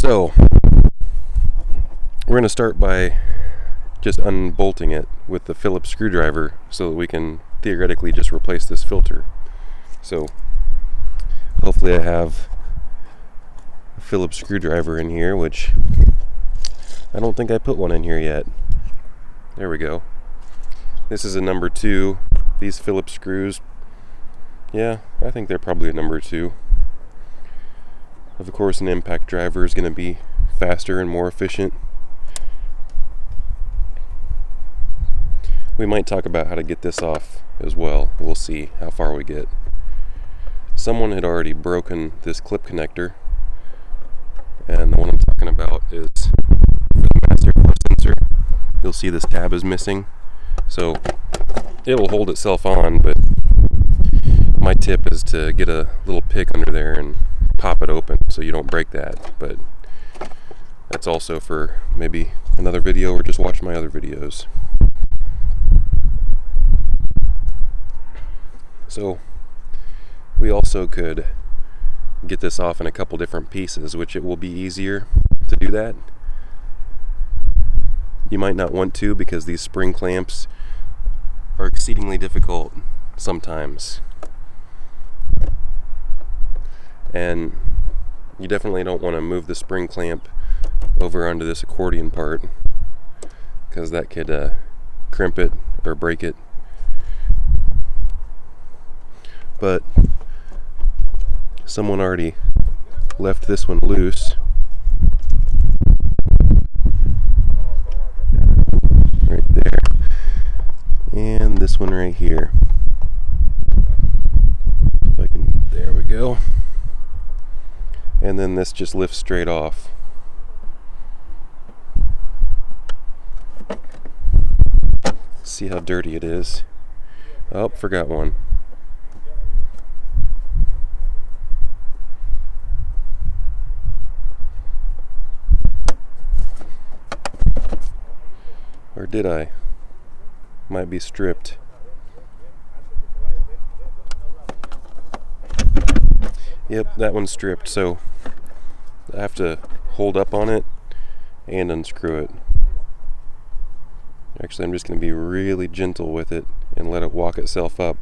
So we're going to start by just unbolting it with the Phillips screwdriver so that we can theoretically just replace this filter. So hopefully I have a Phillips screwdriver in here, which I don't think I put one in here yet. There we go. This is a number 2. These Phillips screws, yeah, I think they're probably a number 2. Of course, an impact driver is going to be faster and more efficient. We might talk about how to get this off as well. We'll see how far we get. Someone had already broken this clip connector, and the one I'm talking about is for the mass airflow sensor. You'll see this tab is missing, so it will hold itself on, but my tip is to get a little pick under there and pop it open so you don't break that. But that's also for maybe another video, or just watch my other videos. So we also could get this off in a couple different pieces, which it will be easier to do that. You might not want to, because these spring clamps are exceedingly difficult sometimes. And you definitely don't want to move the spring clamp over onto this accordion part, because that could crimp it or break it. But someone already left this one loose. Right there. And this one right here. If I can, there we go. And then this just lifts straight off. See how dirty it is. Oh, forgot one. Or did I? Might be stripped. Yep, that one's stripped, so I have to hold up on it and unscrew it. Actually, I'm just going to be really gentle with it and let it walk itself up,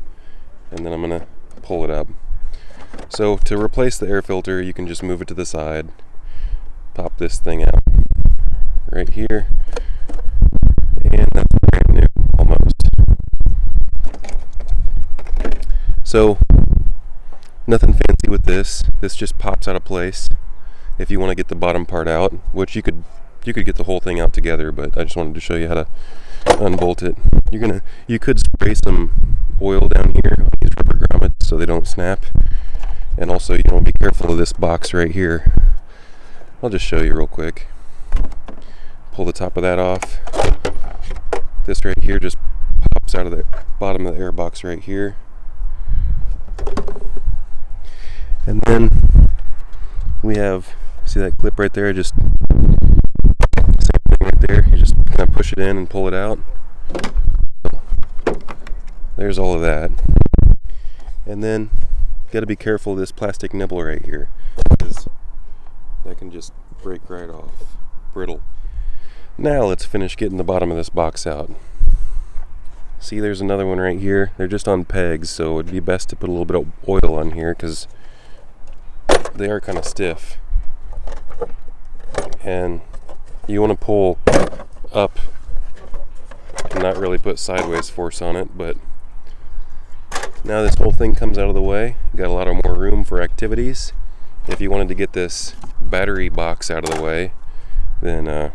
and then I'm going to pull it up. So to replace the air filter, you can just move it to the side, pop this thing out right here, and that's brand new, almost. So nothing fancy with this. This just pops out of place if you want to get the bottom part out, which you could get the whole thing out together, but I just wanted to show you how to unbolt it. You could spray some oil down here on these rubber grommets so they don't snap. And also, you want to be careful of this box right here. I'll just show you real quick. Pull the top of that off. This right here just pops out of the bottom of the air box right here. And then we have, see that clip right there? Just same thing right there. You just kind of push it in and pull it out. There's all of that. And then you got to be careful of this plastic nibble right here, because that can just break right off. Brittle. Now let's finish getting the bottom of this box out. See, there's another one right here. They're just on pegs, so it'd be best to put a little bit of oil on here, because they are kind of stiff. And you want to pull up and not really put sideways force on it. But now this whole thing comes out of the way. You got a lot of more room for activities. If you wanted to get this battery box out of the way, then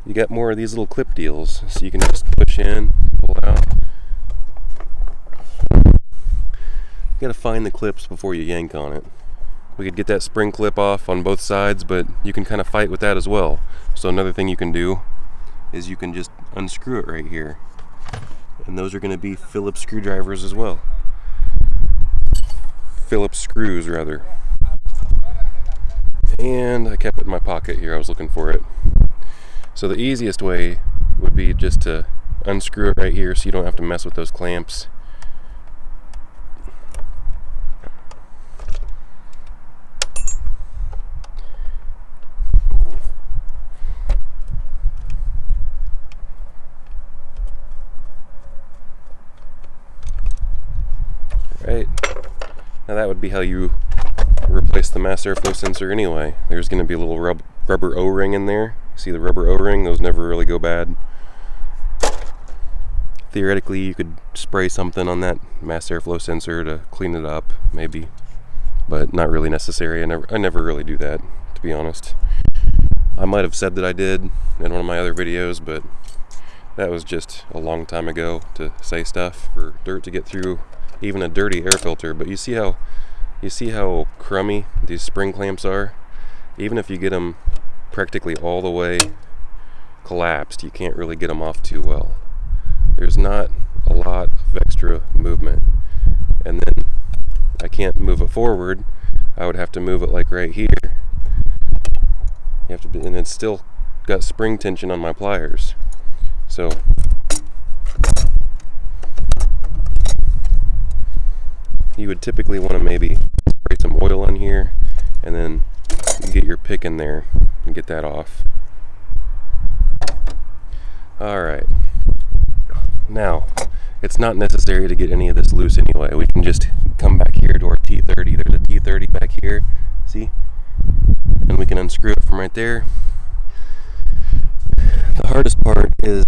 you got more of these little clip deals, so you can just push in, pull out. You gotta find the clips before you yank on it. We could get that spring clip off on both sides, but you can kind of fight with that as well. So another thing you can do is you can just unscrew it right here. And those are going to be Phillips screwdrivers as well. Phillips screws, rather. And I kept it in my pocket here, I was looking for it. So the easiest way would be just to unscrew it right here so you don't have to mess with those clamps. that would be how you replace the mass airflow sensor anyway. There's going to be a little rubber O-ring in there. See the rubber O-ring? Those never really go bad. Theoretically, you could spray something on that mass airflow sensor to clean it up, maybe, but not really necessary. I never really do that, to be honest. I might have said that I did in one of my other videos, but that was just a long time ago to say stuff for dirt to get through even a dirty air filter. But you see how crummy these spring clamps are? Even if you get them practically all the way collapsed, you can't really get them off too well. There's not a lot of extra movement, and then I can't move it forward. I would have to move it like right here. You have to be, and it's still got spring tension on my pliers. So you would typically want to maybe spray some oil on here and then get your pick in there and get that off. Alright, now it's not necessary to get any of this loose anyway. We can just come back here to our T30. There's a T30 back here, see? And we can unscrew it from right there. The hardest part is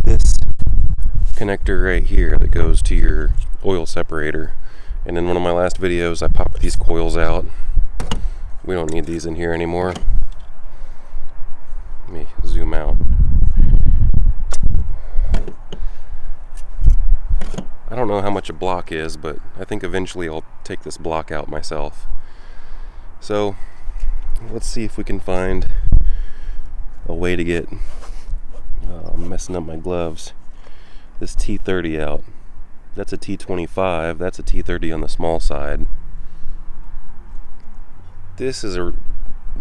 this connector right here that goes to your oil separator. And in one of my last videos I popped these coils out. We don't need these in here anymore. Let me zoom out. I don't know how much a block is, but I think eventually I'll take this block out myself. So let's see if we can find a way to get I'm messing up my gloves, this T30 out. That's a T25, that's a T30 on the small side. This is a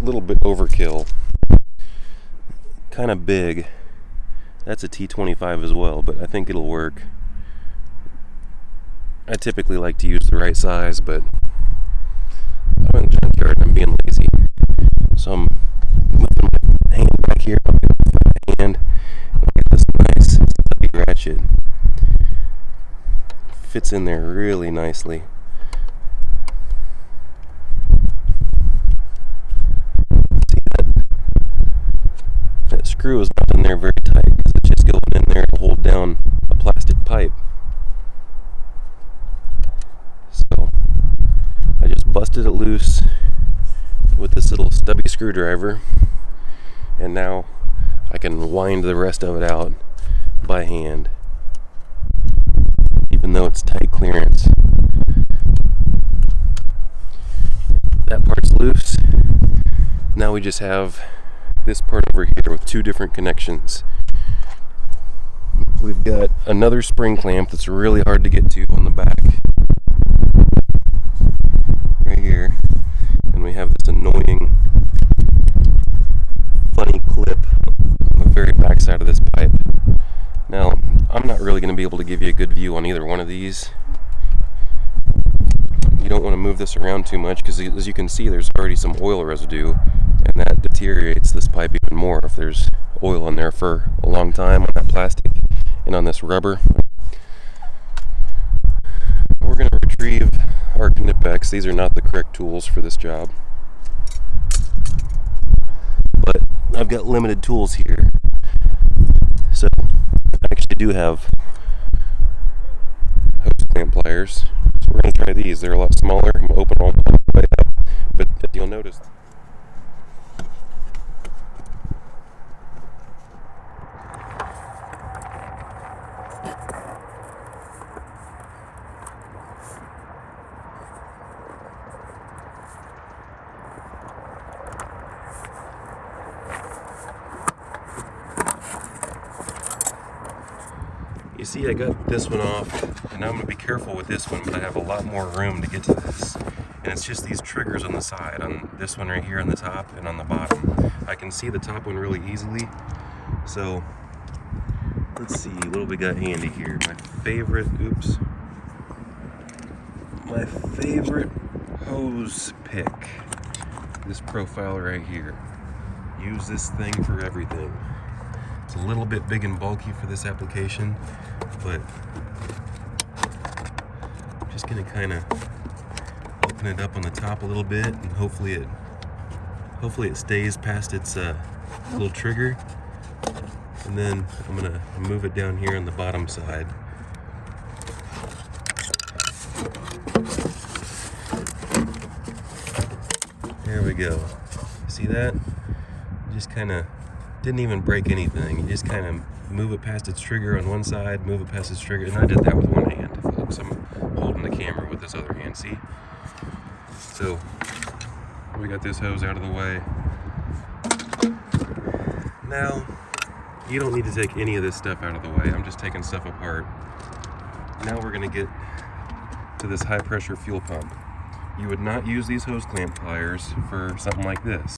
little bit overkill, kind of big. That's a T25 as well, but I think it'll work. I typically like to use the right size, but I'm in the junkyard and I'm being lazy. So I'm moving my hand back here, I'm going to put my hand and I'll get this nice stubby ratchet. Fits in there really nicely. See that screw is not in there very tight because it's just going in there to hold down a plastic pipe. So I just busted it loose with this little stubby screwdriver, and now I can wind the rest of it out by hand, even though it's tight clearance. That part's loose. Now we just have this part over here with two different connections. We've got another spring clamp that's really hard to get to on the back right here, and we have this annoying funny clip on the very back side of this pipe. Now I'm not really going to be able to give you a good view on either one of these. You don't want to move this around too much because, as you can see, there's already some oil residue, and that deteriorates this pipe even more if there's oil in there for a long time on that plastic and on this rubber. We're going to retrieve our Knipex. These are not the correct tools for this job, but I've got limited tools here. So I actually do have hose clamp pliers. So we're going to try these. They're a lot smaller. I'm going to open all the way up, but you'll notice you see I got this one off, and now I'm going to be careful with this one, but I have a lot more room to get to this. And it's just these triggers on the side, on this one right here on the top and on the bottom. I can see the top one really easily. So let's see, what do we got handy here? My favorite hose pick. This profile right here. Use this thing for everything. It's a little bit big and bulky for this application, but Just gonna kind of open it up on the top a little bit, and hopefully it stays past its little trigger. And then I'm gonna move it down here on the bottom side. There we go. See that? Just kind of didn't even break anything. You just kind of move it past its trigger on one side, move it past its trigger, and I did that with one hand, folks. I'm holding the camera with this other hand, see? So, we got this hose out of the way. Now, you don't need to take any of this stuff out of the way. I'm just taking stuff apart. Now we're gonna get to this high pressure fuel pump. You would not use these hose clamp pliers for something like this.